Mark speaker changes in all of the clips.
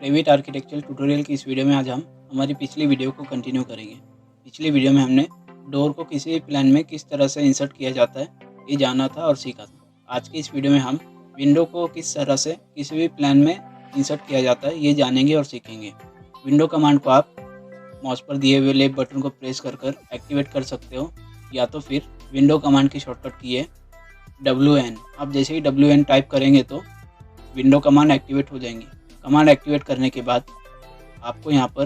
Speaker 1: Revit architectural tutorial की इस video में आज हम हमारी पिछली वीडियो को कंटिन्यू करेंगे। पिछली वीडियो में हमने डोर को किसी भी प्लान में किस तरह से इंसर्ट किया जाता है ये जाना था और सीखा था। आज की इस वीडियो में हम विंडो को किस तरह से किसी भी प्लान में इंसर्ट किया जाता है ये जानेंगे और सीखेंगे। विंडो कमांड को आप माउस पर दिए हुए लेफ्ट बटन को प्रेस कर एक्टिवेट कर सकते हो, या तो फिर विंडो कमांड की शॉर्टकट की है WN। आप जैसे ही WN टाइप करेंगे तो विंडो कमांड एक्टिवेट हो जाएंगी। कमांड एक्टिवेट करने के बाद आपको यहाँ पर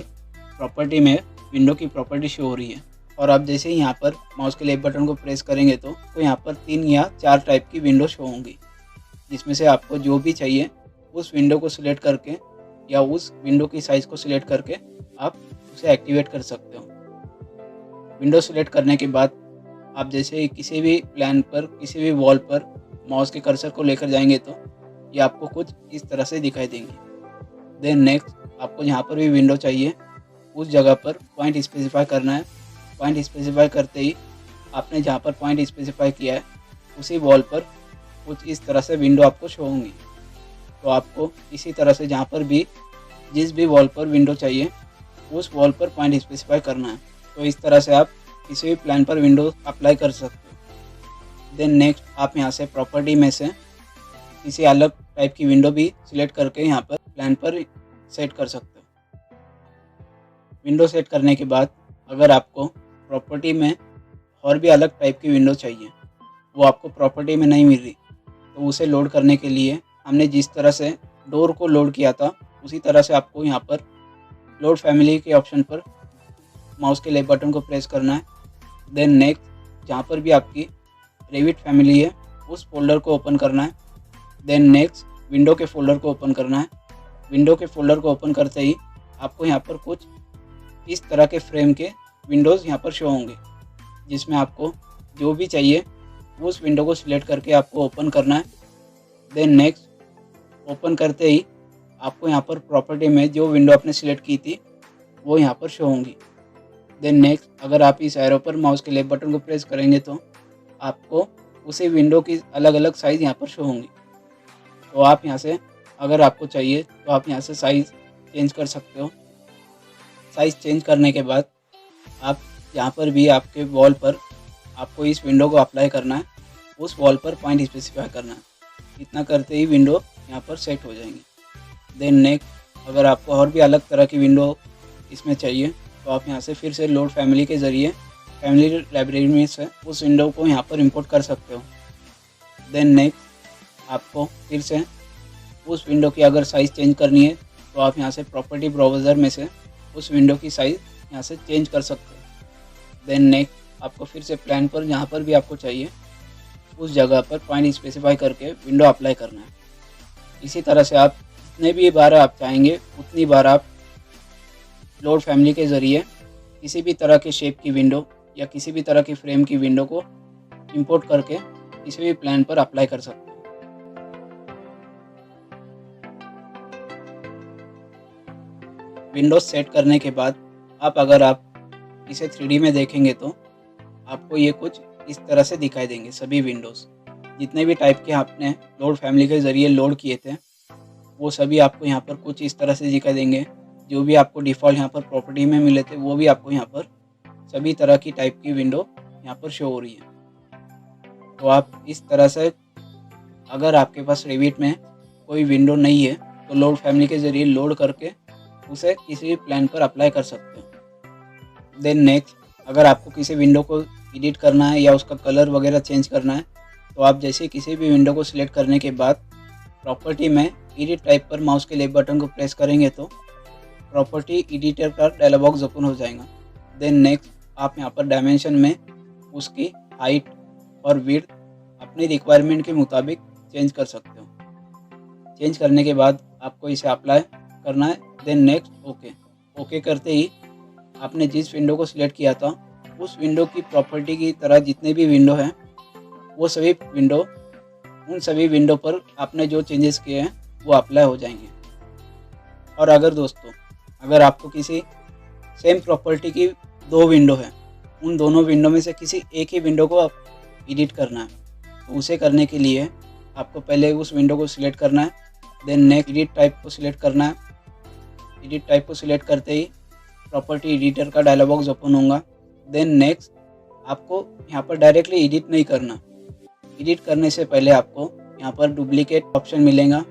Speaker 1: प्रॉपर्टी में विंडो की प्रॉपर्टी शो हो रही है, और आप जैसे ही यहाँ पर माउस के लेफ्ट बटन को प्रेस करेंगे तो यहाँ पर 3 या 4 टाइप की विंडो शो होंगी, जिसमें से आपको जो भी चाहिए उस विंडो को सिलेक्ट करके या उस विंडो की साइज़ को सिलेक्ट करके आप उसे एक्टिवेट कर सकते हो। विंडो सिलेक्ट करने के बाद आप जैसे ही किसी भी प्लान पर किसी भी वॉल पर माउस के कर्सर को लेकर जाएंगे तो ये आपको कुछ इस तरह से दिखाई देंगी। देन नेक्स्ट आपको जहाँ पर भी विंडो चाहिए उस जगह पर पॉइंट स्पेसिफाई करना है। पॉइंट स्पेसिफाई करते ही आपने जहाँ पर पॉइंट स्पेसिफाई किया है उसी वॉल पर कुछ इस तरह से विंडो आपको शो होंगी। तो आपको इसी तरह से जहाँ पर भी जिस भी वॉल पर विंडो चाहिए उस वॉल पर पॉइंट स्पेसिफाई करना है। तो इस तरह से आप किसी भी प्लान पर विंडो अप्लाई कर सकते हो। देन नेक्स्ट आप यहाँ से प्रॉपर्टी में से किसी अलग टाइप की विंडो भी सिलेक्ट करके यहाँ पर प्लान पर सेट कर सकते हो। विंडो सेट करने के बाद अगर आपको प्रॉपर्टी में और भी अलग टाइप की विंडो चाहिए, वो आपको प्रॉपर्टी में नहीं मिल रही, तो उसे लोड करने के लिए हमने जिस तरह से डोर को लोड किया था उसी तरह से आपको यहाँ पर लोड फैमिली के ऑप्शन पर माउस के लेफ्ट बटन को प्रेस करना है। देन नेक्स्ट जहाँ पर भी आपकी रेविट फैमिली है उस फोल्डर को ओपन करना है। देन नेक्स्ट विंडो के फोल्डर को ओपन करना है। विंडो के फोल्डर को ओपन करते ही आपको यहाँ पर कुछ इस तरह के फ्रेम के विंडोज़ यहाँ पर शो होंगे, जिसमें आपको जो भी चाहिए उस विंडो को सिलेक्ट करके आपको ओपन करना है। देन नेक्स्ट ओपन करते ही आपको यहाँ पर प्रॉपर्टी में जो विंडो आपने सिलेक्ट की थी वो यहाँ पर शो होंगी। देन नेक्स्ट अगर आप इस एरो पर माउस के लेफ्ट बटन को प्रेस करेंगे तो आपको उसी विंडो की अलग अलग साइज़ यहाँ पर शो होंगी। तो आप यहाँ से अगर आपको चाहिए तो आप यहाँ से साइज़ चेंज कर सकते हो। साइज़ चेंज करने के बाद आप यहाँ पर भी आपके वॉल पर आपको इस विंडो को अप्लाई करना है, उस वॉल पर पॉइंट स्पेसिफाई करना है। इतना करते ही विंडो यहाँ पर सेट हो जाएंगी। देन नेक्स्ट अगर आपको और भी अलग तरह की विंडो इसमें चाहिए तो आप यहाँ से फिर से लोड फैमिली के ज़रिए फैमिली लाइब्रेरी में से उस विंडो को यहाँ पर इंपोर्ट कर सकते हो। देन नेक्स्ट आपको फिर से उस विंडो की अगर साइज़ चेंज करनी है तो आप यहाँ से प्रॉपर्टी ब्राउज़र में से उस विंडो की साइज़ यहाँ से चेंज कर सकते हो। देन नेक्स्ट आपको फिर से प्लान पर जहाँ पर भी आपको चाहिए उस जगह पर पॉइंट स्पेसिफाई करके विंडो अप्लाई करना है। इसी तरह से आप जितने भी बार आप चाहेंगे उतनी बार आप लोड फैमिली के ज़रिए किसी भी तरह के शेप की विंडो या किसी भी तरह की फ्रेम की विंडो को इंपोर्ट करके किसी भी प्लान पर अप्लाई कर सकते हैं। विंडोज सेट करने के बाद अगर आप इसे 3D में देखेंगे तो आपको ये कुछ इस तरह से दिखाई देंगे। सभी विंडोज़ जितने भी टाइप के आपने लोड फैमिली के ज़रिए लोड किए थे वो सभी आपको यहाँ पर कुछ इस तरह से दिखाई देंगे। जो भी आपको डिफ़ॉल्ट यहाँ पर प्रॉपर्टी में मिले थे वो भी आपको यहाँ पर सभी तरह की टाइप की विंडो यहाँ पर शो हो रही है। तो आप इस तरह से अगर आपके पास रेविट में कोई विंडो नहीं है तो लोड फैमिली के ज़रिए लोड करके उसे किसी भी प्लान पर अप्लाई कर सकते हो। देन नेक्स्ट अगर आपको किसी विंडो को एडिट करना है या उसका कलर वगैरह चेंज करना है तो आप जैसे किसी भी विंडो को सिलेक्ट करने के बाद प्रॉपर्टी में एडिट टाइप पर माउस के लेफ्ट बटन को प्रेस करेंगे तो प्रॉपर्टी एडिटर का डायलॉग बॉक्स ओपन हो जाएगा। देन नेक्स्ट आप यहाँ पर डायमेंशन में उसकी हाइट और विड्थ अपनी रिक्वायरमेंट के मुताबिक चेंज कर सकते हो। चेंज करने के बाद आपको इसे अप्लाई करना है। देन नेक्स्ट ओके करते ही आपने जिस विंडो को सिलेक्ट किया था उस विंडो की प्रॉपर्टी की तरह जितने भी विंडो हैं वो सभी विंडो उन सभी विंडो पर आपने जो चेंजेस किए हैं वो अप्लाई हो जाएंगे। और अगर आपको किसी सेम प्रॉपर्टी की 2 विंडो है, उन दोनों विंडो में से किसी एक ही विंडो को एडिट करना है तो उसे करने के लिए आपको पहले उस विंडो को सिलेक्ट करना है। देन नेक्स्ट एडिट टाइप को सिलेक्ट करना है। एडिट टाइप को सिलेक्ट करते ही प्रॉपर्टी एडिटर का डायलॉग बॉक्स ओपन होगा। देन नेक्स्ट आपको यहाँ पर डायरेक्टली एडिट नहीं करना। एडिट करने से पहले आपको यहाँ पर डुप्लीकेट ऑप्शन मिलेगा,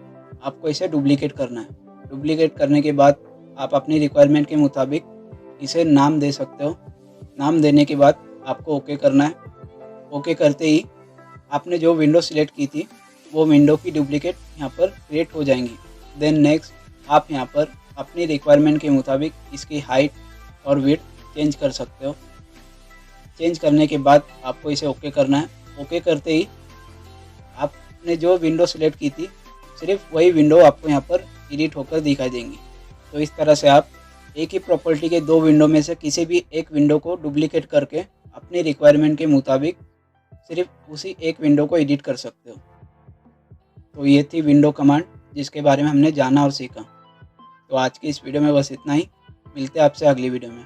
Speaker 1: आपको इसे डुप्लीकेट करना है। डुप्लीकेट करने के बाद आप अपनी रिक्वायरमेंट के मुताबिक इसे नाम दे सकते हो। नाम देने के बाद आपको ओके करना है। ओके करते ही आपने जो विंडो सिलेक्ट की थी वो विंडो की डुप्लीकेट यहाँ पर क्रिएट हो जाएंगी। देन नेक्स्ट आप यहाँ पर अपनी रिक्वायरमेंट के मुताबिक इसकी हाइट और विड्थ चेंज कर सकते हो। चेंज करने के बाद आपको इसे ओके करना है। ओके करते ही आपने जो विंडो सिलेक्ट की थी सिर्फ वही विंडो आपको यहाँ पर एडिट होकर दिखाई देंगी। तो इस तरह से आप एक ही प्रॉपर्टी के दो विंडो में से किसी भी एक विंडो को डुप्लीकेट करके अपनी रिक्वायरमेंट के मुताबिक सिर्फ उसी एक विंडो को एडिट कर सकते हो। तो ये थी विंडो कमांड जिसके बारे में हमने जाना और सीखा। तो आज की इस वीडियो में बस इतना ही। मिलते हैं आपसे अगली वीडियो में।